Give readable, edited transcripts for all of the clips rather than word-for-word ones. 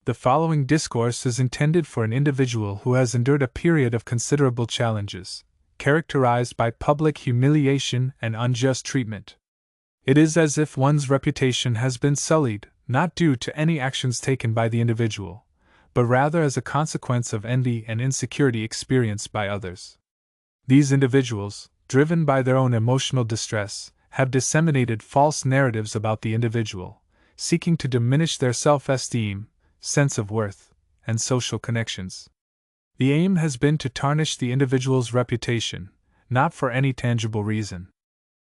The following discourse is intended for an individual who has endured a period of considerable challenges, characterized by public humiliation and unjust treatment. It is as if one's reputation has been sullied, not due to any actions taken by the individual, but rather as a consequence of envy and insecurity experienced by others. These individuals, driven by their own emotional distress, have disseminated false narratives about the individual, seeking to diminish their self-esteem, sense of worth, and social connections. The aim has been to tarnish the individual's reputation, not for any tangible reason.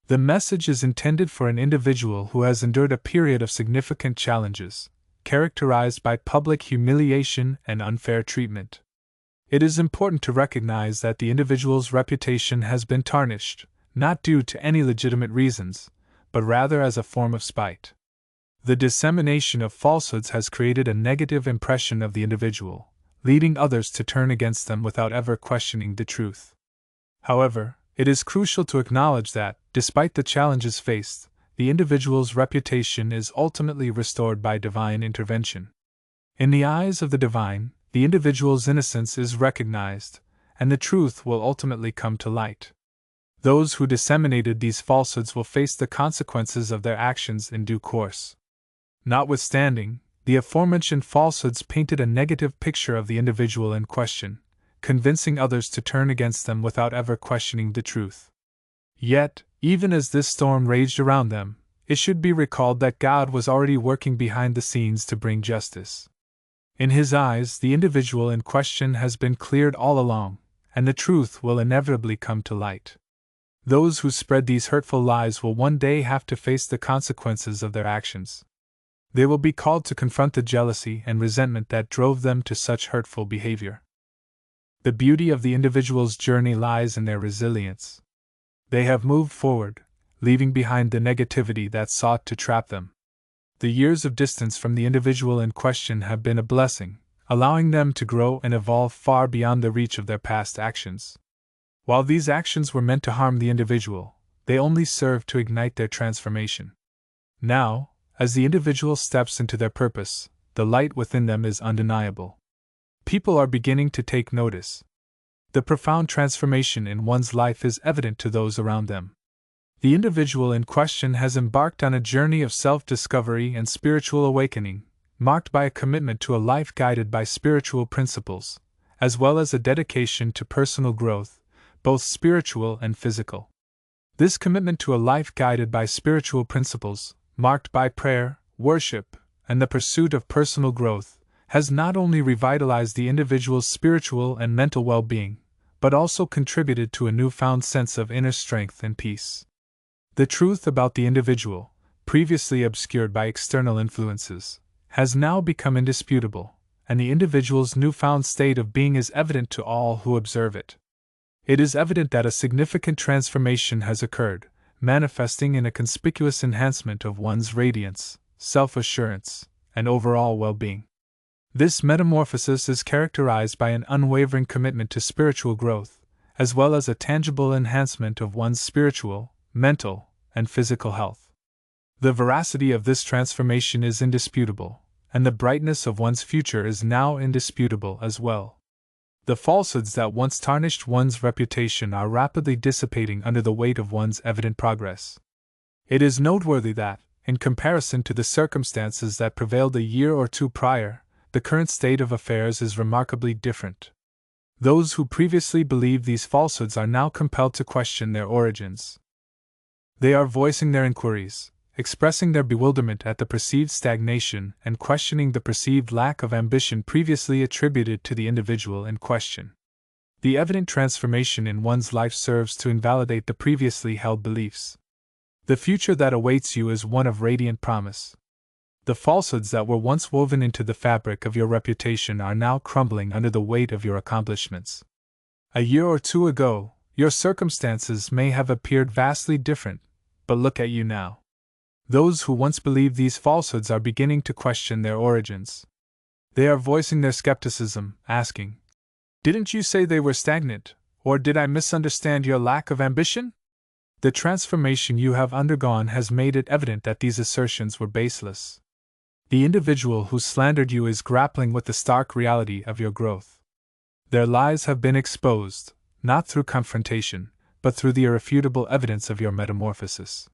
The message is intended for an individual who has endured a period of significant challenges, characterized by public humiliation and unfair treatment. It is important to recognize that the individual's reputation has been tarnished, not due to any legitimate reasons, but rather as a form of spite. The dissemination of falsehoods has created a negative impression of the individual, leading others to turn against them without ever questioning the truth. However, it is crucial to acknowledge that, despite the challenges faced, the individual's reputation is ultimately restored by divine intervention. In the eyes of the divine, the individual's innocence is recognized, and the truth will ultimately come to light. Those who disseminated these falsehoods will face the consequences of their actions in due course. Notwithstanding, the aforementioned falsehoods painted a negative picture of the individual in question, convincing others to turn against them without ever questioning the truth. Yet, even as this storm raged around them, it should be recalled that God was already working behind the scenes to bring justice. In His eyes, the individual in question has been cleared all along, and the truth will inevitably come to light. Those who spread these hurtful lies will one day have to face the consequences of their actions. They will be called to confront the jealousy and resentment that drove them to such hurtful behavior. The beauty of the individual's journey lies in their resilience. They have moved forward, leaving behind the negativity that sought to trap them. The years of distance from the individual in question have been a blessing, allowing them to grow and evolve far beyond the reach of their past actions. While these actions were meant to harm the individual, they only served to ignite their transformation. Now, as the individual steps into their purpose, the light within them is undeniable. People are beginning to take notice. The profound transformation in one's life is evident to those around them. The individual in question has embarked on a journey of self-discovery and spiritual awakening, marked by a commitment to a life guided by spiritual principles, as well as a dedication to personal growth, both spiritual and physical. This commitment to a life guided by spiritual principles, marked by prayer, worship, and the pursuit of personal growth, has not only revitalized the individual's spiritual and mental well-being, but also contributed to a newfound sense of inner strength and peace. The truth about the individual, previously obscured by external influences, has now become indisputable, and the individual's newfound state of being is evident to all who observe it. It is evident that a significant transformation has occurred, manifesting in a conspicuous enhancement of one's radiance, self-assurance, and overall well-being. This metamorphosis is characterized by an unwavering commitment to spiritual growth, as well as a tangible enhancement of one's spiritual, mental, and physical health. The veracity of this transformation is indisputable, and the brightness of one's future is now indisputable as well. The falsehoods that once tarnished one's reputation are rapidly dissipating under the weight of one's evident progress. It is noteworthy that, in comparison to the circumstances that prevailed a year or two prior, the current state of affairs is remarkably different. Those who previously believed these falsehoods are now compelled to question their origins. They are voicing their inquiries, expressing their bewilderment at the perceived stagnation and questioning the perceived lack of ambition previously attributed to the individual in question. The evident transformation in one's life serves to invalidate the previously held beliefs. The future that awaits you is one of radiant promise. The falsehoods that were once woven into the fabric of your reputation are now crumbling under the weight of your accomplishments. A year or two ago, your circumstances may have appeared vastly different, but look at you now. Those who once believed these falsehoods are beginning to question their origins. They are voicing their skepticism, asking, "Didn't you say they were stagnant, or did I misunderstand your lack of ambition?" The transformation you have undergone has made it evident that these assertions were baseless. The individual who slandered you is grappling with the stark reality of your growth. Their lies have been exposed, not through confrontation, but through the irrefutable evidence of your metamorphosis.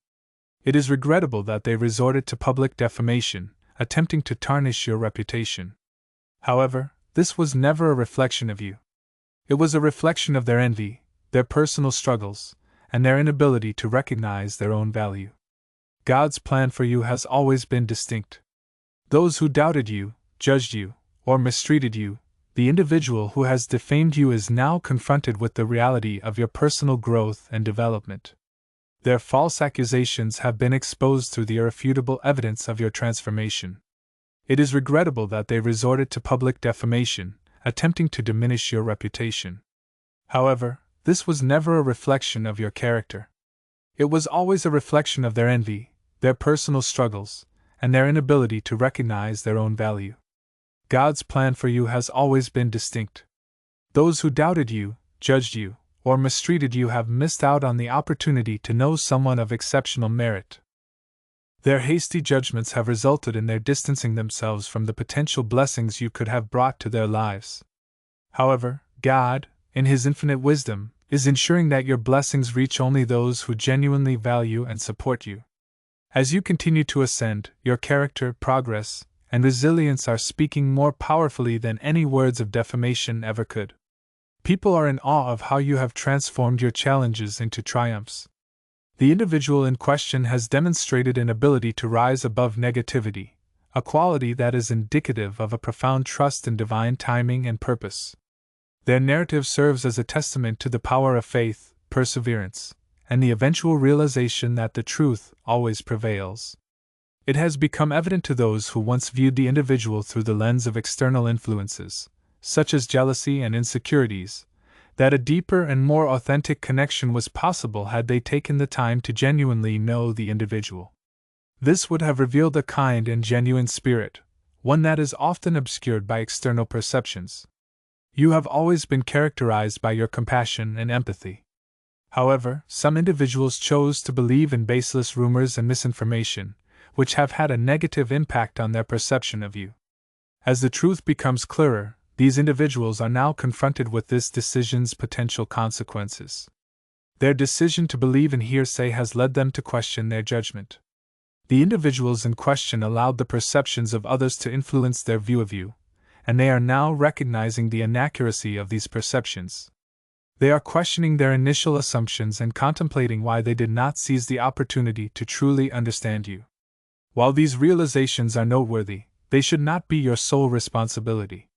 It is regrettable that they resorted to public defamation, attempting to tarnish your reputation. However, this was never a reflection of you. It was a reflection of their envy, their personal struggles, and their inability to recognize their own value. God's plan for you has always been distinct. Those who doubted you, judged you, or mistreated you, the individual who has defamed you is now confronted with the reality of your personal growth and development. Their false accusations have been exposed through the irrefutable evidence of your transformation. It is regrettable that they resorted to public defamation, attempting to diminish your reputation. However, this was never a reflection of your character. It was always a reflection of their envy, their personal struggles, and their inability to recognize their own value. God's plan for you has always been distinct. Those who doubted you, judged you, or mistreated you have missed out on the opportunity to know someone of exceptional merit. Their hasty judgments have resulted in their distancing themselves from the potential blessings you could have brought to their lives. However, God, in His infinite wisdom, is ensuring that your blessings reach only those who genuinely value and support you. As you continue to ascend, your character, progress, and resilience are speaking more powerfully than any words of defamation ever could. People are in awe of how you have transformed your challenges into triumphs. The individual in question has demonstrated an ability to rise above negativity, a quality that is indicative of a profound trust in divine timing and purpose. Their narrative serves as a testament to the power of faith, perseverance, and the eventual realization that the truth always prevails. It has become evident to those who once viewed the individual through the lens of external influences, such as jealousy and insecurities, that a deeper and more authentic connection was possible had they taken the time to genuinely know the individual. This would have revealed a kind and genuine spirit, one that is often obscured by external perceptions. You have always been characterized by your compassion and empathy. However, some individuals chose to believe in baseless rumors and misinformation, which have had a negative impact on their perception of you. As the truth becomes clearer, these individuals are now confronted with this decision's potential consequences. Their decision to believe in hearsay has led them to question their judgment. The individuals in question allowed the perceptions of others to influence their view of you, and they are now recognizing the inaccuracy of these perceptions. They are questioning their initial assumptions and contemplating why they did not seize the opportunity to truly understand you. While these realizations are noteworthy, they should not be your sole responsibility.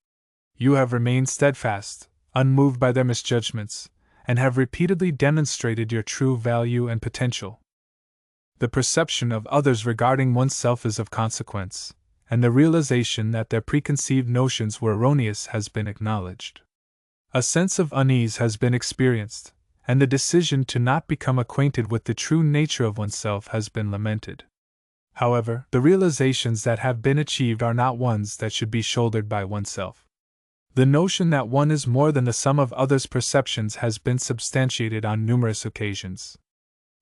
You have remained steadfast, unmoved by their misjudgments, and have repeatedly demonstrated your true value and potential. The perception of others regarding oneself is of consequence, and the realization that their preconceived notions were erroneous has been acknowledged. A sense of unease has been experienced, and the decision to not become acquainted with the true nature of oneself has been lamented. However, the realizations that have been achieved are not ones that should be shouldered by oneself. The notion that one is more than the sum of others' perceptions has been substantiated on numerous occasions.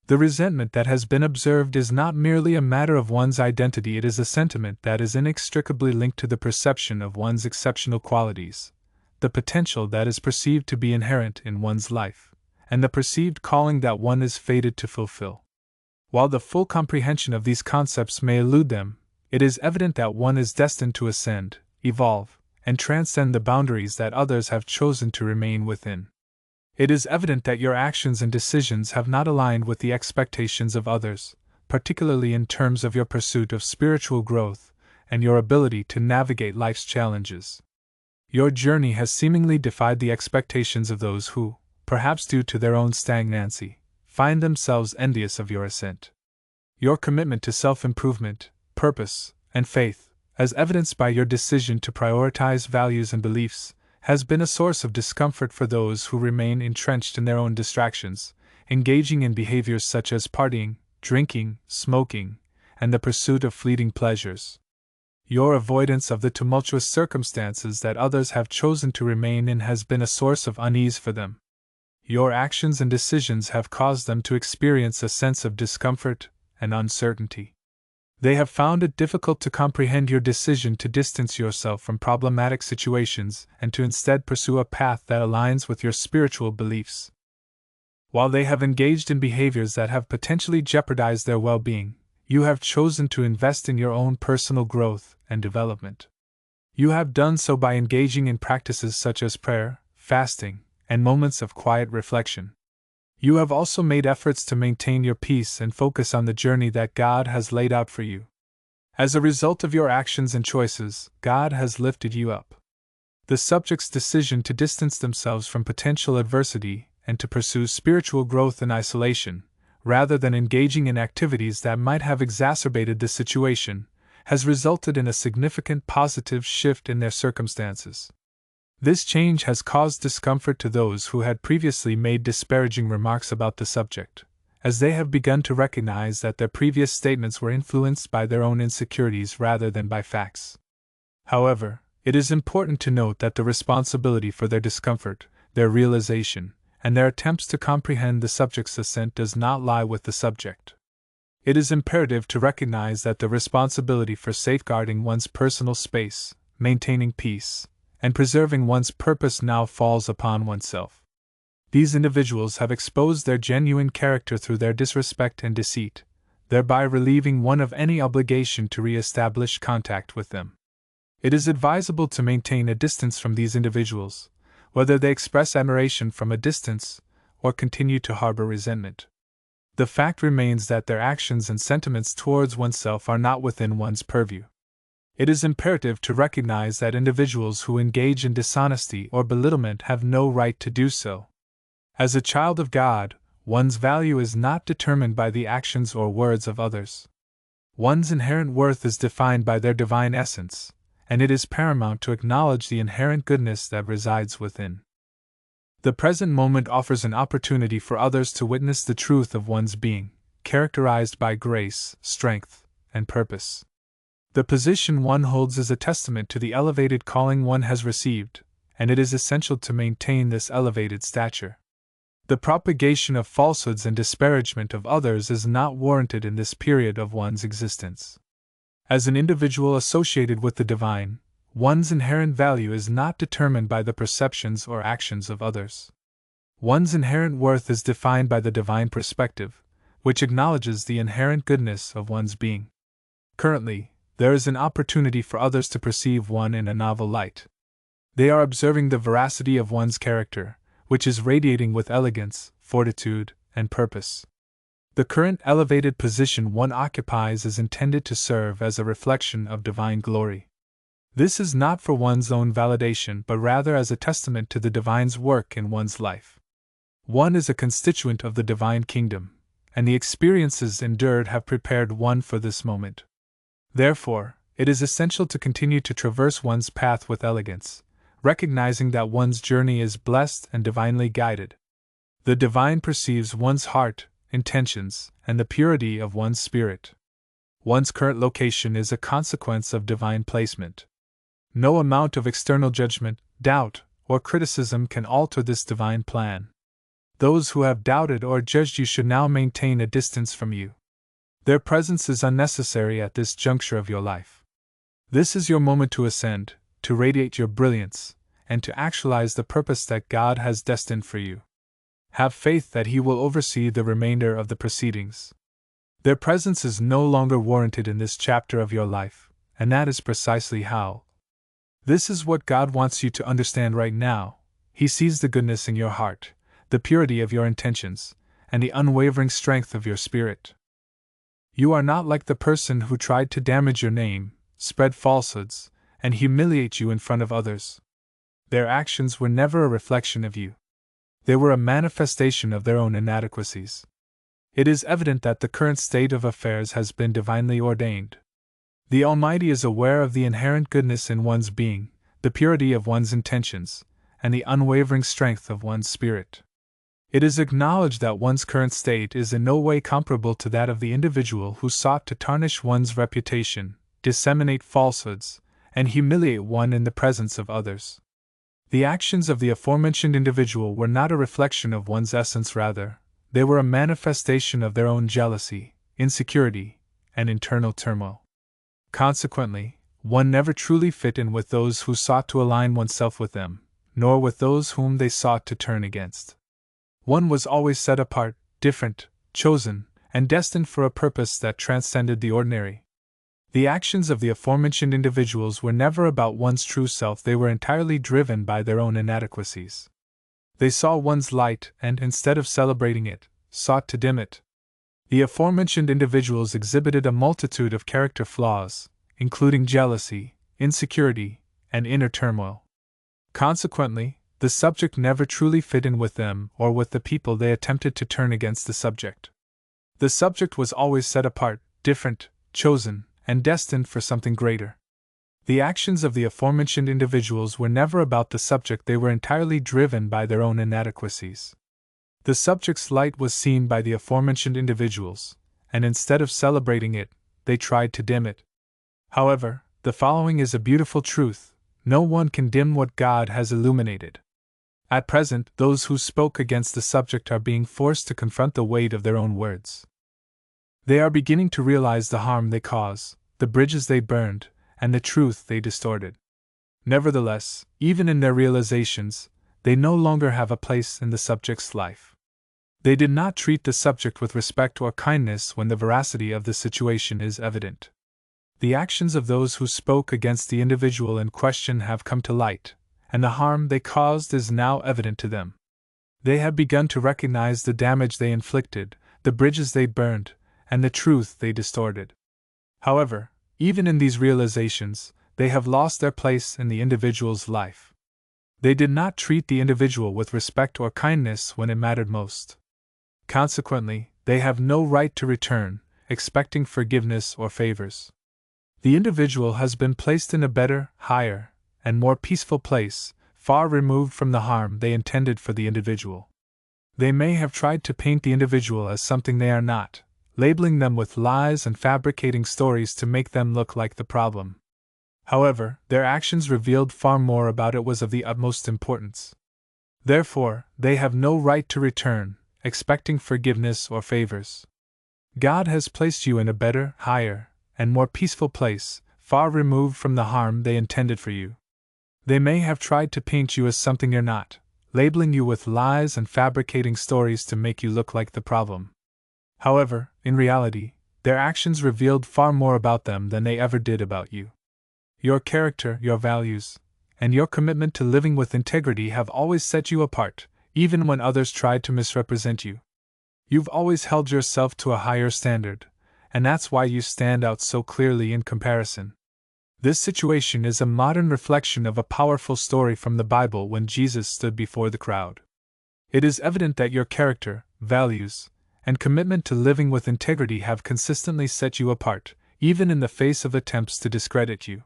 The resentment that has been observed is not merely a matter of one's identity, it is a sentiment that is inextricably linked to the perception of one's exceptional qualities, the potential that is perceived to be inherent in one's life, and the perceived calling that one is fated to fulfill. While the full comprehension of these concepts may elude them, it is evident that one is destined to ascend, evolve, and transcend the boundaries that others have chosen to remain within. It is evident that your actions and decisions have not aligned with the expectations of others, particularly in terms of your pursuit of spiritual growth and your ability to navigate life's challenges. Your journey has seemingly defied the expectations of those who, perhaps due to their own stagnancy, find themselves envious of your ascent. Your commitment to self-improvement, purpose, and faith, as evidenced by your decision to prioritize values and beliefs, has been a source of discomfort for those who remain entrenched in their own distractions, engaging in behaviors such as partying, drinking, smoking, and the pursuit of fleeting pleasures. Your avoidance of the tumultuous circumstances that others have chosen to remain in has been a source of unease for them. Your actions and decisions have caused them to experience a sense of discomfort and uncertainty. They have found it difficult to comprehend your decision to distance yourself from problematic situations and to instead pursue a path that aligns with your spiritual beliefs. While they have engaged in behaviors that have potentially jeopardized their well-being, you have chosen to invest in your own personal growth and development. You have done so by engaging in practices such as prayer, fasting, and moments of quiet reflection. You have also made efforts to maintain your peace and focus on the journey that God has laid out for you. As a result of your actions and choices, God has lifted you up. The subject's decision to distance themselves from potential adversity and to pursue spiritual growth in isolation, rather than engaging in activities that might have exacerbated the situation, has resulted in a significant positive shift in their circumstances. This change has caused discomfort to those who had previously made disparaging remarks about the subject, as they have begun to recognize that their previous statements were influenced by their own insecurities rather than by facts. However, it is important to note that the responsibility for their discomfort, their realization, and their attempts to comprehend the subject's assent does not lie with the subject. It is imperative to recognize that the responsibility for safeguarding one's personal space, maintaining peace, and preserving one's purpose now falls upon oneself. These individuals have exposed their genuine character through their disrespect and deceit, thereby relieving one of any obligation to re-establish contact with them. It is advisable to maintain a distance from these individuals, whether they express admiration from a distance or continue to harbor resentment. The fact remains that their actions and sentiments towards oneself are not within one's purview. It is imperative to recognize that individuals who engage in dishonesty or belittlement have no right to do so. As a child of God, one's value is not determined by the actions or words of others. One's inherent worth is defined by their divine essence, and it is paramount to acknowledge the inherent goodness that resides within. The present moment offers an opportunity for others to witness the truth of one's being, characterized by grace, strength, and purpose. The position one holds is a testament to the elevated calling one has received, and it is essential to maintain this elevated stature. The propagation of falsehoods and disparagement of others is not warranted in this period of one's existence. As an individual associated with the divine, one's inherent value is not determined by the perceptions or actions of others. One's inherent worth is defined by the divine perspective, which acknowledges the inherent goodness of one's being. Currently, there is an opportunity for others to perceive one in a novel light. They are observing the veracity of one's character, which is radiating with elegance, fortitude, and purpose. The current elevated position one occupies is intended to serve as a reflection of divine glory. This is not for one's own validation but rather as a testament to the divine's work in one's life. One is a constituent of the divine kingdom, and the experiences endured have prepared one for this moment. Therefore, it is essential to continue to traverse one's path with elegance, recognizing that one's journey is blessed and divinely guided. The divine perceives one's heart, intentions, and the purity of one's spirit. One's current location is a consequence of divine placement. No amount of external judgment, doubt, or criticism can alter this divine plan. Those who have doubted or judged you should now maintain a distance from you. Their presence is unnecessary at this juncture of your life. This is your moment to ascend, to radiate your brilliance, and to actualize the purpose that God has destined for you. Have faith that He will oversee the remainder of the proceedings. Their presence is no longer warranted in this chapter of your life, and that is precisely how. This is what God wants you to understand right now. He sees the goodness in your heart, the purity of your intentions, and the unwavering strength of your spirit. You are not like the person who tried to damage your name, spread falsehoods, and humiliate you in front of others. Their actions were never a reflection of you. They were a manifestation of their own inadequacies. It is evident that the current state of affairs has been divinely ordained. The Almighty is aware of the inherent goodness in one's being, the purity of one's intentions, and the unwavering strength of one's spirit. It is acknowledged that one's current state is in no way comparable to that of the individual who sought to tarnish one's reputation, disseminate falsehoods, and humiliate one in the presence of others. The actions of the aforementioned individual were not a reflection of one's essence, rather, they were a manifestation of their own jealousy, insecurity, and internal turmoil. Consequently, one never truly fit in with those who sought to align oneself with them, nor with those whom they sought to turn against. One was always set apart, different, chosen, and destined for a purpose that transcended the ordinary. The actions of the aforementioned individuals were never about one's true self, they were entirely driven by their own inadequacies. They saw one's light and, instead of celebrating it, sought to dim it. The aforementioned individuals exhibited a multitude of character flaws, including jealousy, insecurity, and inner turmoil. Consequently, the subject never truly fit in with them or with the people they attempted to turn against the subject. The subject was always set apart, different, chosen, and destined for something greater. The actions of the aforementioned individuals were never about the subject, they were entirely driven by their own inadequacies. The subject's light was seen by the aforementioned individuals, and instead of celebrating it, they tried to dim it. However, the following is a beautiful truth: no one can dim what God has illuminated. At present, those who spoke against the subject are being forced to confront the weight of their own words. They are beginning to realize the harm they cause, the bridges they burned, and the truth they distorted. Nevertheless, even in their realizations, they no longer have a place in the subject's life. They did not treat the subject with respect or kindness when the veracity of the situation is evident. The actions of those who spoke against the individual in question have come to light, and the harm they caused is now evident to them. They have begun to recognize the damage they inflicted, the bridges they burned, and the truth they distorted. However, even in these realizations, they have lost their place in the individual's life. They did not treat the individual with respect or kindness when it mattered most. Consequently, they have no right to return, expecting forgiveness or favors. The individual has been placed in a better, higher, and more peaceful place, far removed from the harm they intended for the individual. They may have tried to paint the individual as something they are not, labeling them with lies and fabricating stories to make them look like the problem. However, their actions revealed far more about it was of the utmost importance. Therefore, they have no right to return, expecting forgiveness or favors. God has placed you in a better, higher, and more peaceful place, far removed from the harm they intended for you. They may have tried to paint you as something you're not, labeling you with lies and fabricating stories to make you look like the problem. However, in reality, their actions revealed far more about them than they ever did about you. Your character, your values, and your commitment to living with integrity have always set you apart, even when others tried to misrepresent you. You've always held yourself to a higher standard, and that's why you stand out so clearly in comparison. This situation is a modern reflection of a powerful story from the Bible when Jesus stood before the crowd. It is evident that your character, values, and commitment to living with integrity have consistently set you apart, even in the face of attempts to discredit you.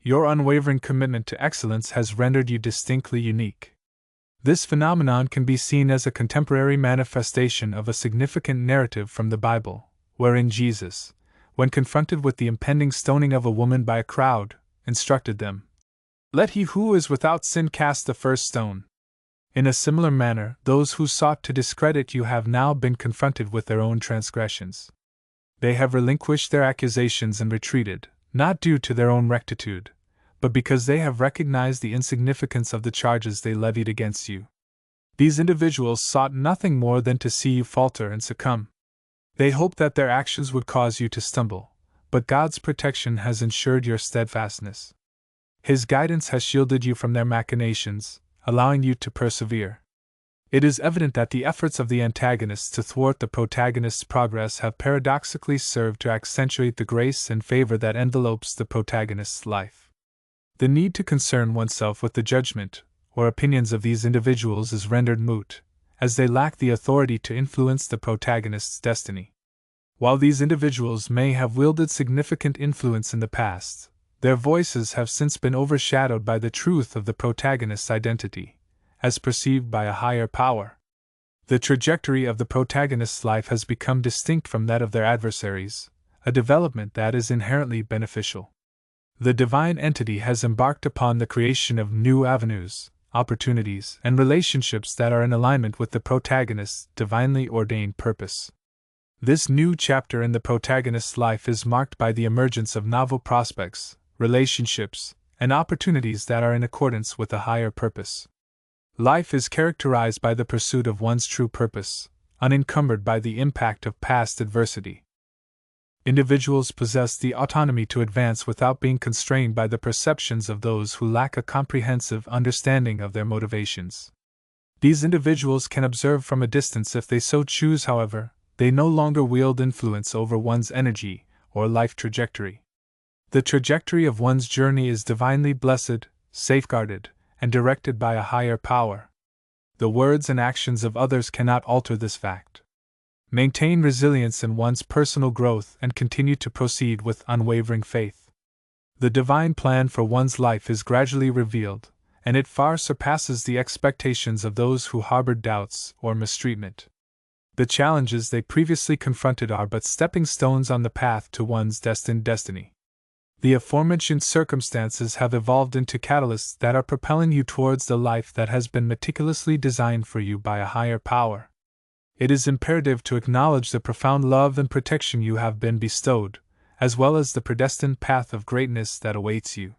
Your unwavering commitment to excellence has rendered you distinctly unique. This phenomenon can be seen as a contemporary manifestation of a significant narrative from the Bible, wherein Jesus, when confronted with the impending stoning of a woman by a crowd, instructed them, "Let he who is without sin cast the first stone." In a similar manner, those who sought to discredit you have now been confronted with their own transgressions. They have relinquished their accusations and retreated, not due to their own rectitude, but because they have recognized the insignificance of the charges they levied against you. These individuals sought nothing more than to see you falter and succumb. They hoped that their actions would cause you to stumble, but God's protection has ensured your steadfastness. His guidance has shielded you from their machinations, allowing you to persevere. It is evident that the efforts of the antagonists to thwart the protagonist's progress have paradoxically served to accentuate the grace and favor that envelopes the protagonist's life. The need to concern oneself with the judgment or opinions of these individuals is rendered moot, as they lack the authority to influence the protagonist's destiny. While these individuals may have wielded significant influence in the past, their voices have since been overshadowed by the truth of the protagonist's identity, as perceived by a higher power. The trajectory of the protagonist's life has become distinct from that of their adversaries, a development that is inherently beneficial. The divine entity has embarked upon the creation of new avenues, opportunities, and relationships that are in alignment with the protagonist's divinely ordained purpose. This new chapter in the protagonist's life is marked by the emergence of novel prospects, relationships, and opportunities that are in accordance with a higher purpose. Life is characterized by the pursuit of one's true purpose, unencumbered by the impact of past adversity. Individuals possess the autonomy to advance without being constrained by the perceptions of those who lack a comprehensive understanding of their motivations. These individuals can observe from a distance if they so choose, however, they no longer wield influence over one's energy or life trajectory. The trajectory of one's journey is divinely blessed, safeguarded, and directed by a higher power. The words and actions of others cannot alter this fact. Maintain resilience in one's personal growth and continue to proceed with unwavering faith. The divine plan for one's life is gradually revealed, and it far surpasses the expectations of those who harbored doubts or mistreatment. The challenges they previously confronted are but stepping stones on the path to one's destined destiny. The aforementioned circumstances have evolved into catalysts that are propelling you towards the life that has been meticulously designed for you by a higher power. It is imperative to acknowledge the profound love and protection you have been bestowed, as well as the predestined path of greatness that awaits you.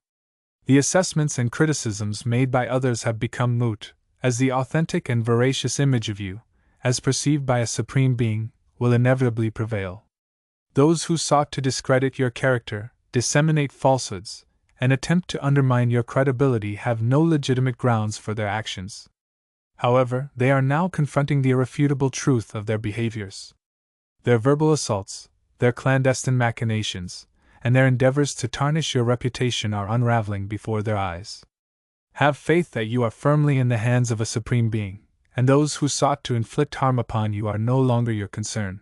The assessments and criticisms made by others have become moot, as the authentic and veracious image of you, as perceived by a supreme being, will inevitably prevail. Those who sought to discredit your character, disseminate falsehoods, and attempt to undermine your credibility have no legitimate grounds for their actions. However, they are now confronting the irrefutable truth of their behaviors. Their verbal assaults, their clandestine machinations, and their endeavors to tarnish your reputation are unraveling before their eyes. Have faith that you are firmly in the hands of a supreme being, and those who sought to inflict harm upon you are no longer your concern.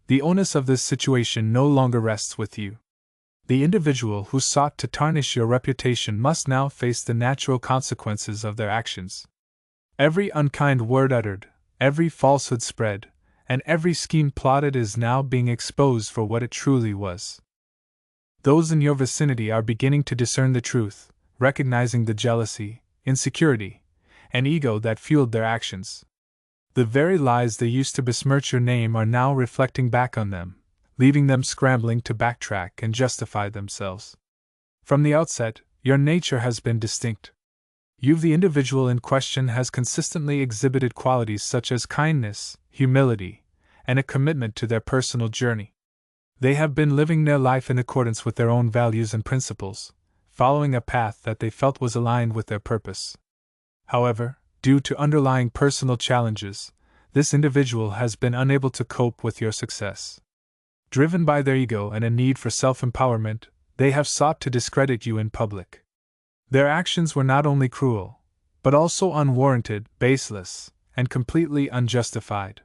The onus of this situation no longer rests with you. The individual who sought to tarnish your reputation must now face the natural consequences of their actions. Every unkind word uttered, every falsehood spread, and every scheme plotted is now being exposed for what it truly was. Those in your vicinity are beginning to discern the truth, recognizing the jealousy, insecurity, and ego that fueled their actions. The very lies they used to besmirch your name are now reflecting back on them, leaving them scrambling to backtrack and justify themselves. From the outset, your nature has been distinct. The individual in question has consistently exhibited qualities such as kindness, humility, and a commitment to their personal journey. They have been living their life in accordance with their own values and principles, following a path that they felt was aligned with their purpose. However, due to underlying personal challenges, this individual has been unable to cope with your success. Driven by their ego and a need for self-empowerment, they have sought to discredit you in public. Their actions were not only cruel, but also unwarranted, baseless, and completely unjustified.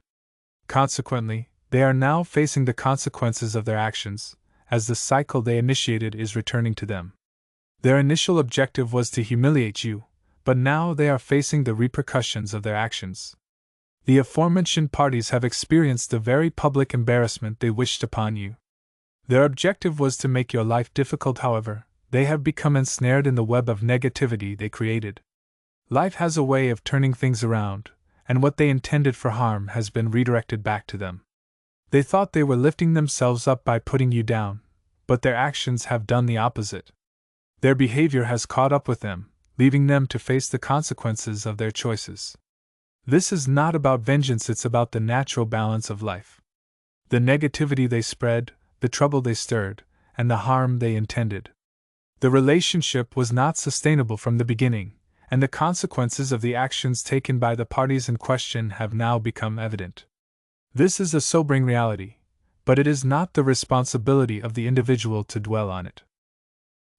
Consequently, they are now facing the consequences of their actions, as the cycle they initiated is returning to them. Their initial objective was to humiliate you, but now they are facing the repercussions of their actions. The aforementioned parties have experienced the very public embarrassment they wished upon you. Their objective was to make your life difficult, however, they have become ensnared in the web of negativity they created. Life has a way of turning things around, and what they intended for harm has been redirected back to them. They thought they were lifting themselves up by putting you down, but their actions have done the opposite. Their behavior has caught up with them, leaving them to face the consequences of their choices. This is not about vengeance, it's about the natural balance of life. The negativity they spread, the trouble they stirred, and the harm they intended. The relationship was not sustainable from the beginning, and the consequences of the actions taken by the parties in question have now become evident. This is a sobering reality, but it is not the responsibility of the individual to dwell on it.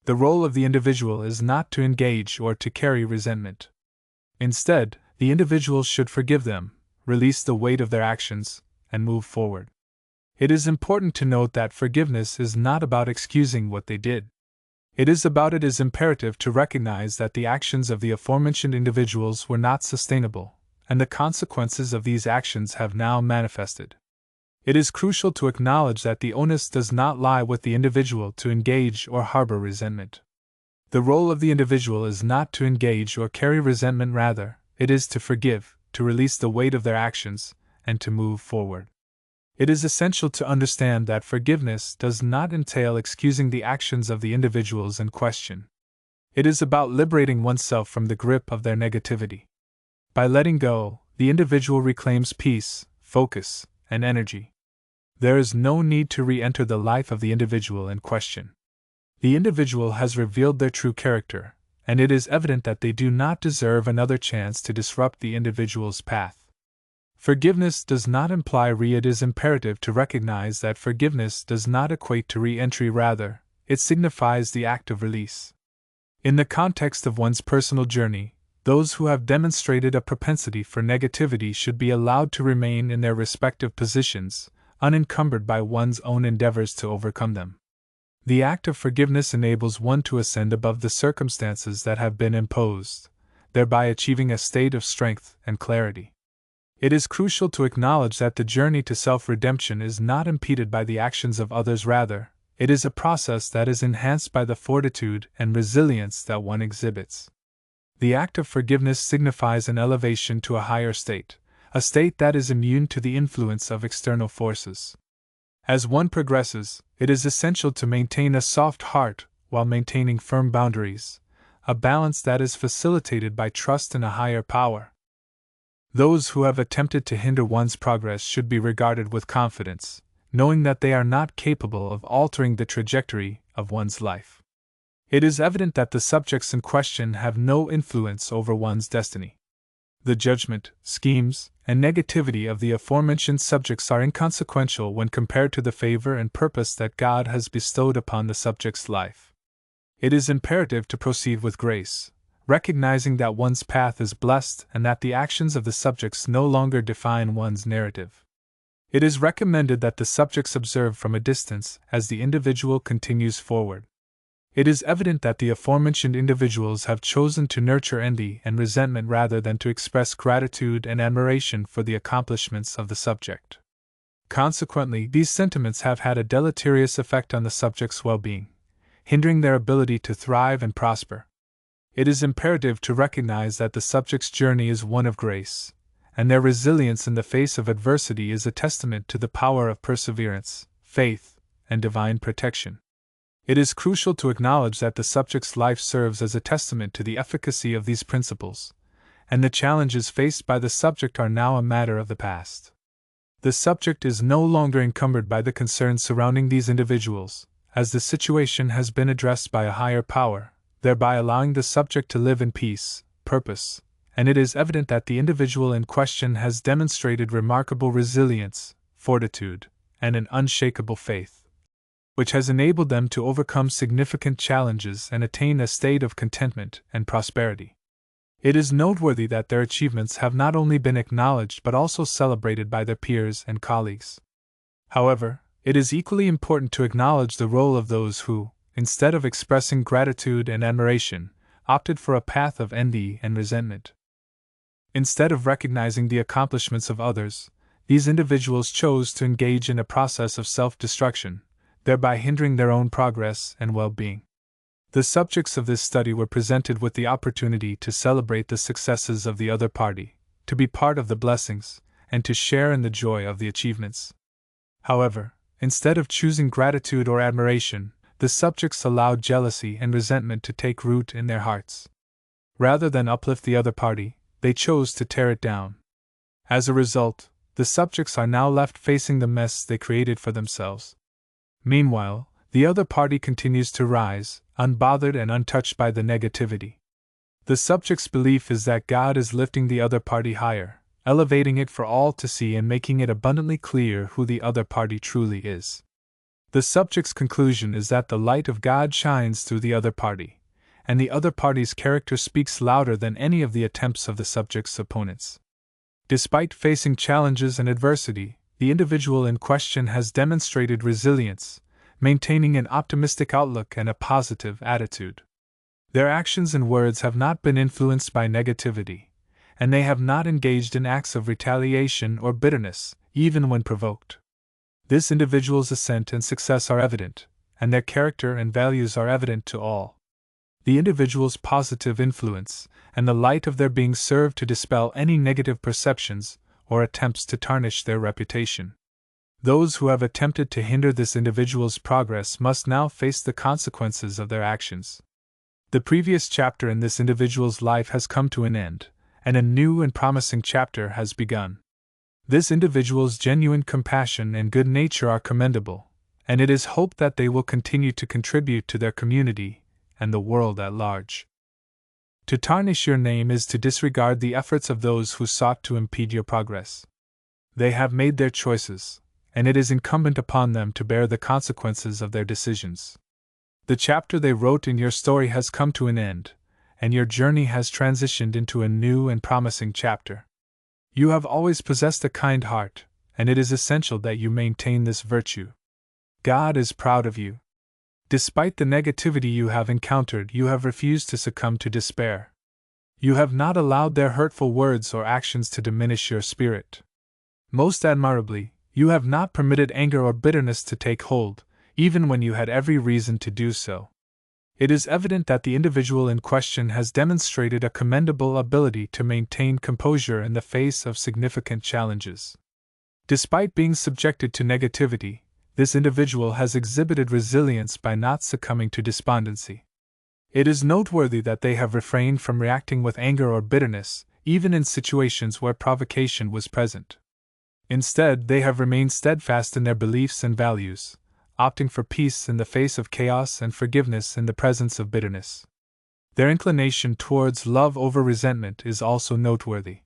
The role of the individual is not to engage or to carry resentment. Instead, the individual should forgive them, release the weight of their actions, and move forward. It is important to note that forgiveness is not about excusing what they did. It is imperative to recognize that the actions of the aforementioned individuals were not sustainable, and the consequences of these actions have now manifested. It is crucial to acknowledge that the onus does not lie with the individual to engage or harbor resentment. The role of the individual is not to engage or carry resentment, rather, it is to forgive, to release the weight of their actions, and to move forward. It is essential to understand that forgiveness does not entail excusing the actions of the individuals in question. It is about liberating oneself from the grip of their negativity. By letting go, the individual reclaims peace, focus, and energy. There is no need to re-enter the life of the individual in question. The individual has revealed their true character, and it is evident that they do not deserve another chance to disrupt the individual's path. Forgiveness does not imply it is imperative to recognize that forgiveness does not equate to re-entry, rather, it signifies the act of release. In the context of one's personal journey, those who have demonstrated a propensity for negativity should be allowed to remain in their respective positions, unencumbered by one's own endeavors to overcome them. The act of forgiveness enables one to ascend above the circumstances that have been imposed, thereby achieving a state of strength and clarity. It is crucial to acknowledge that the journey to self-redemption is not impeded by the actions of others, rather, it is a process that is enhanced by the fortitude and resilience that one exhibits. The act of forgiveness signifies an elevation to a higher state, a state that is immune to the influence of external forces. As one progresses, it is essential to maintain a soft heart while maintaining firm boundaries, a balance that is facilitated by trust in a higher power. Those who have attempted to hinder one's progress should be regarded with confidence, knowing that they are not capable of altering the trajectory of one's life. It is evident that the subjects in question have no influence over one's destiny. The judgment, schemes, and negativity of the aforementioned subjects are inconsequential when compared to the favor and purpose that God has bestowed upon the subject's life. It is imperative to proceed with grace, recognizing that one's path is blessed and that the actions of the subjects no longer define one's narrative. It is recommended that the subjects observe from a distance as the individual continues forward. It is evident that the aforementioned individuals have chosen to nurture envy and resentment rather than to express gratitude and admiration for the accomplishments of the subject. Consequently, these sentiments have had a deleterious effect on the subject's well-being, hindering their ability to thrive and prosper. It is imperative to recognize that the subject's journey is one of grace, and their resilience in the face of adversity is a testament to the power of perseverance, faith, and divine protection. It is crucial to acknowledge that the subject's life serves as a testament to the efficacy of these principles, and the challenges faced by the subject are now a matter of the past. The subject is no longer encumbered by the concerns surrounding these individuals, as the situation has been addressed by a higher power, thereby allowing the subject to live in peace, purpose, and it is evident that the individual in question has demonstrated remarkable resilience, fortitude, and an unshakable faith, which has enabled them to overcome significant challenges and attain a state of contentment and prosperity. It is noteworthy that their achievements have not only been acknowledged but also celebrated by their peers and colleagues. However, it is equally important to acknowledge the role of those who, instead of expressing gratitude and admiration, opted for a path of envy and resentment. Instead of recognizing the accomplishments of others, these individuals chose to engage in a process of self-destruction, thereby hindering their own progress and well-being. The subjects of this study were presented with the opportunity to celebrate the successes of the other party, to be part of the blessings, and to share in the joy of the achievements. However, instead of choosing gratitude or admiration, the subjects allowed jealousy and resentment to take root in their hearts. Rather than uplift the other party, they chose to tear it down. As a result, the subjects are now left facing the mess they created for themselves. Meanwhile, the other party continues to rise, unbothered and untouched by the negativity. The subject's belief is that God is lifting the other party higher, elevating it for all to see and making it abundantly clear who the other party truly is. The subject's conclusion is that the light of God shines through the other party, and the other party's character speaks louder than any of the attempts of the subject's opponents. Despite facing challenges and adversity, the individual in question has demonstrated resilience, maintaining an optimistic outlook and a positive attitude. Their actions and words have not been influenced by negativity, and they have not engaged in acts of retaliation or bitterness, even when provoked. This individual's ascent and success are evident, and their character and values are evident to all. The individual's positive influence and the light of their being serve to dispel any negative perceptions or attempts to tarnish their reputation. Those who have attempted to hinder this individual's progress must now face the consequences of their actions. The previous chapter in this individual's life has come to an end, and a new and promising chapter has begun. This individual's genuine compassion and good nature are commendable, and it is hoped that they will continue to contribute to their community and the world at large. To tarnish your name is to disregard the efforts of those who sought to impede your progress. They have made their choices, and it is incumbent upon them to bear the consequences of their decisions. The chapter they wrote in your story has come to an end, and your journey has transitioned into a new and promising chapter. You have always possessed a kind heart, and it is essential that you maintain this virtue. God is proud of you. Despite the negativity you have encountered, you have refused to succumb to despair. You have not allowed their hurtful words or actions to diminish your spirit. Most admirably, you have not permitted anger or bitterness to take hold, even when you had every reason to do so. It is evident that the individual in question has demonstrated a commendable ability to maintain composure in the face of significant challenges. Despite being subjected to negativity, this individual has exhibited resilience by not succumbing to despondency. It is noteworthy that they have refrained from reacting with anger or bitterness, even in situations where provocation was present. Instead, they have remained steadfast in their beliefs and values, opting for peace in the face of chaos and forgiveness in the presence of bitterness. Their inclination towards love over resentment is also noteworthy.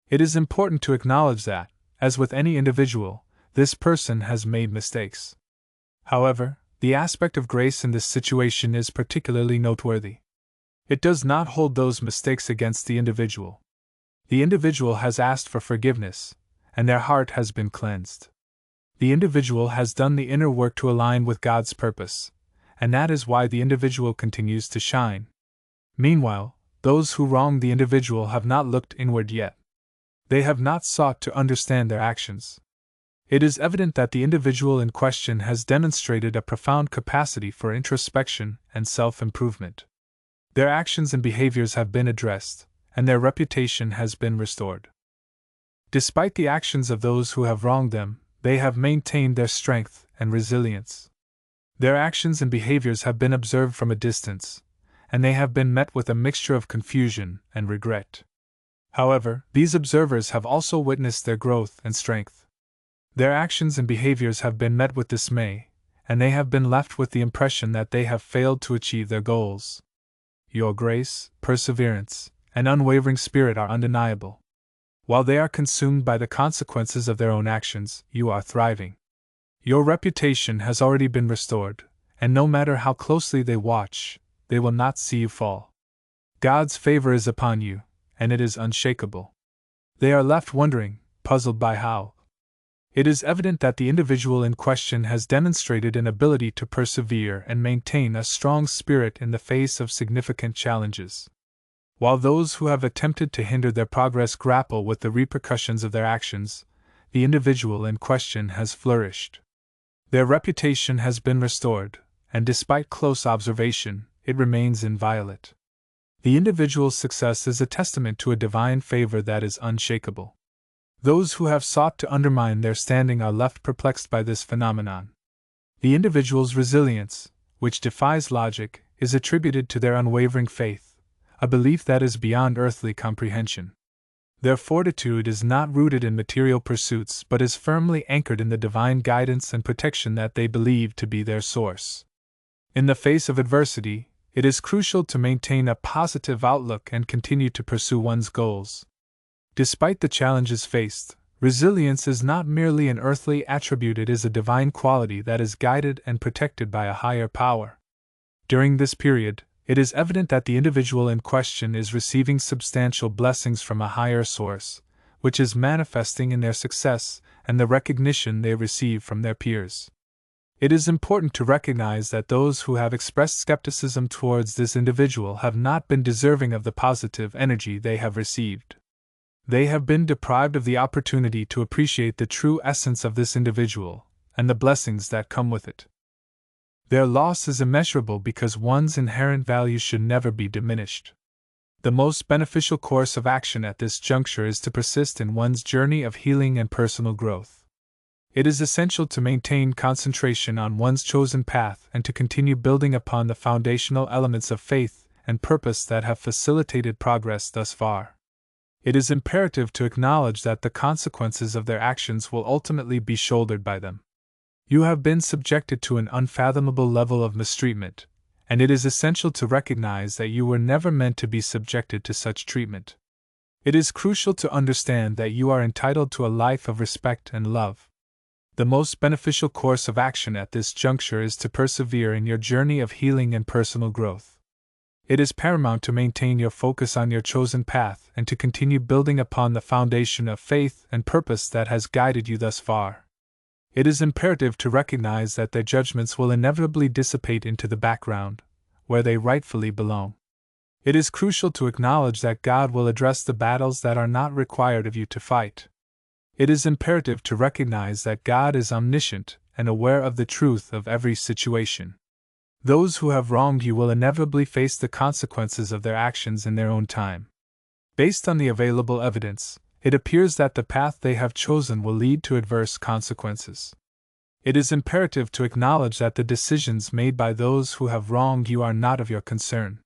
It is important to acknowledge that, as with any individual, this person has made mistakes. However, the aspect of grace in this situation is particularly noteworthy. It does not hold those mistakes against the individual. The individual has asked for forgiveness, and their heart has been cleansed. The individual has done the inner work to align with God's purpose, and that is why the individual continues to shine. Meanwhile, those who wronged the individual have not looked inward yet. They have not sought to understand their actions. It is evident that the individual in question has demonstrated a profound capacity for introspection and self-improvement. Their actions and behaviors have been addressed, and their reputation has been restored. Despite the actions of those who have wronged them, they have maintained their strength and resilience. Their actions and behaviors have been observed from a distance, and they have been met with a mixture of confusion and regret. However, these observers have also witnessed their growth and strength. Their actions and behaviors have been met with dismay, and they have been left with the impression that they have failed to achieve their goals. Your grace, perseverance, and unwavering spirit are undeniable. While they are consumed by the consequences of their own actions, you are thriving. Your reputation has already been restored, and no matter how closely they watch, they will not see you fall. God's favor is upon you, and it is unshakable. They are left wondering, puzzled by how. It is evident that the individual in question has demonstrated an ability to persevere and maintain a strong spirit in the face of significant challenges. While those who have attempted to hinder their progress grapple with the repercussions of their actions, the individual in question has flourished. Their reputation has been restored, and despite close observation, it remains inviolate. The individual's success is a testament to a divine favor that is unshakable. Those who have sought to undermine their standing are left perplexed by this phenomenon. The individual's resilience, which defies logic, is attributed to their unwavering faith, a belief that is beyond earthly comprehension. Their fortitude is not rooted in material pursuits but is firmly anchored in the divine guidance and protection that they believe to be their source. In the face of adversity, it is crucial to maintain a positive outlook and continue to pursue one's goals. Despite the challenges faced, resilience is not merely an earthly attribute, it is a divine quality that is guided and protected by a higher power. During this period, it is evident that the individual in question is receiving substantial blessings from a higher source, which is manifesting in their success and the recognition they receive from their peers. It is important to recognize that those who have expressed skepticism towards this individual have not been deserving of the positive energy they have received. They have been deprived of the opportunity to appreciate the true essence of this individual, and the blessings that come with it. Their loss is immeasurable because one's inherent value should never be diminished. The most beneficial course of action at this juncture is to persist in one's journey of healing and personal growth. It is essential to maintain concentration on one's chosen path and to continue building upon the foundational elements of faith and purpose that have facilitated progress thus far. It is imperative to acknowledge that the consequences of their actions will ultimately be shouldered by them. You have been subjected to an unfathomable level of mistreatment, and it is essential to recognize that you were never meant to be subjected to such treatment. It is crucial to understand that you are entitled to a life of respect and love. The most beneficial course of action at this juncture is to persevere in your journey of healing and personal growth. It is paramount to maintain your focus on your chosen path and to continue building upon the foundation of faith and purpose that has guided you thus far. It is imperative to recognize that their judgments will inevitably dissipate into the background, where they rightfully belong. It is crucial to acknowledge that God will address the battles that are not required of you to fight. It is imperative to recognize that God is omniscient and aware of the truth of every situation. Those who have wronged you will inevitably face the consequences of their actions in their own time. Based on the available evidence, it appears that the path they have chosen will lead to adverse consequences. It is imperative to acknowledge that the decisions made by those who have wronged you are not of your concern.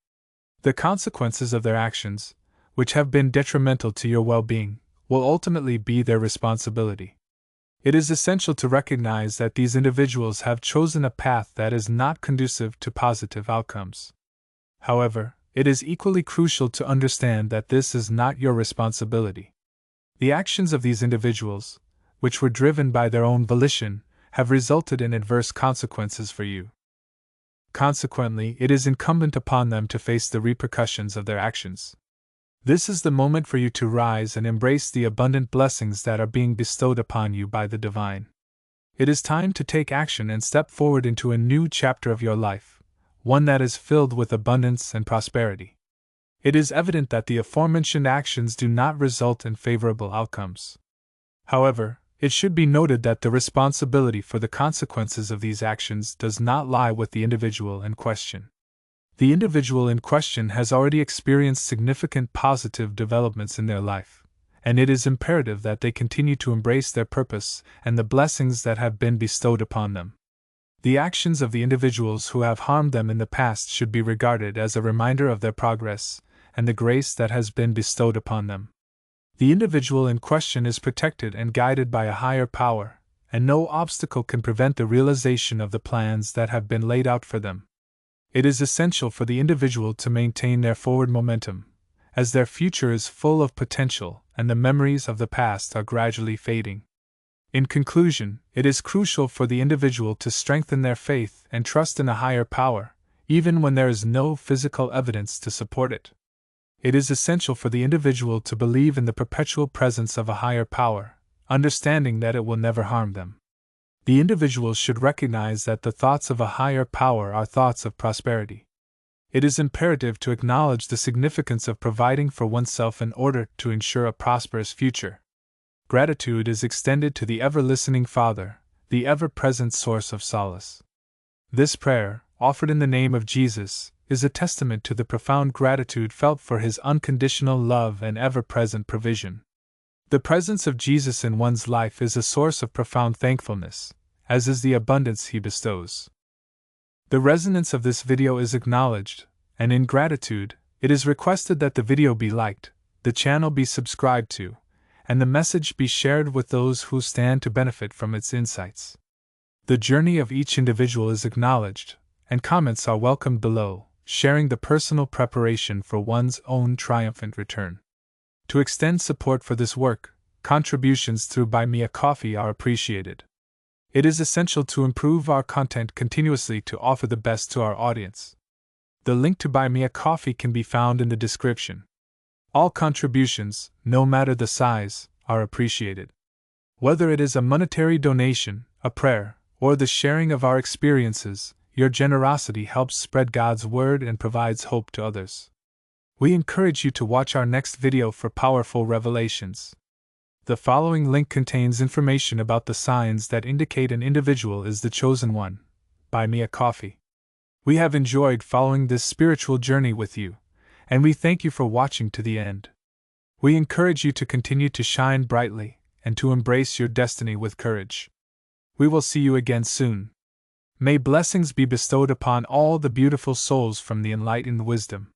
The consequences of their actions, which have been detrimental to your well-being, will ultimately be their responsibility. It is essential to recognize that these individuals have chosen a path that is not conducive to positive outcomes. However, it is equally crucial to understand that this is not your responsibility. The actions of these individuals, which were driven by their own volition, have resulted in adverse consequences for you. Consequently, it is incumbent upon them to face the repercussions of their actions. This is the moment for you to rise and embrace the abundant blessings that are being bestowed upon you by the Divine. It is time to take action and step forward into a new chapter of your life, one that is filled with abundance and prosperity. It is evident that the aforementioned actions do not result in favorable outcomes. However, it should be noted that the responsibility for the consequences of these actions does not lie with the individual in question. The individual in question has already experienced significant positive developments in their life, and it is imperative that they continue to embrace their purpose and the blessings that have been bestowed upon them. The actions of the individuals who have harmed them in the past should be regarded as a reminder of their progress and the grace that has been bestowed upon them. The individual in question is protected and guided by a higher power, and no obstacle can prevent the realization of the plans that have been laid out for them. It is essential for the individual to maintain their forward momentum, as their future is full of potential and the memories of the past are gradually fading. In conclusion, it is crucial for the individual to strengthen their faith and trust in a higher power, even when there is no physical evidence to support it. It is essential for the individual to believe in the perpetual presence of a higher power, understanding that it will never harm them. The individual should recognize that the thoughts of a higher power are thoughts of prosperity. It is imperative to acknowledge the significance of providing for oneself in order to ensure a prosperous future. Gratitude is extended to the ever-listening Father, the ever-present source of solace. This prayer, offered in the name of Jesus, is a testament to the profound gratitude felt for His unconditional love and ever-present provision. The presence of Jesus in one's life is a source of profound thankfulness, as is the abundance He bestows. The resonance of this video is acknowledged, and in gratitude, it is requested that the video be liked, the channel be subscribed to, and the message be shared with those who stand to benefit from its insights. The journey of each individual is acknowledged, and comments are welcomed below, sharing the personal preparation for one's own triumphant return. To extend support for this work, contributions through Buy Me a Coffee are appreciated. It is essential to improve our content continuously to offer the best to our audience. The link to Buy Me a Coffee can be found in the description. All contributions, no matter the size, are appreciated. Whether it is a monetary donation, a prayer, or the sharing of our experiences, your generosity helps spread God's word and provides hope to others. We encourage you to watch our next video for powerful revelations. The following link contains information about the signs that indicate an individual is the chosen one. Buy Me a Coffee. We have enjoyed following this spiritual journey with you, and we thank you for watching to the end. We encourage you to continue to shine brightly and to embrace your destiny with courage. We will see you again soon. May blessings be bestowed upon all the beautiful souls from the enlightened wisdom.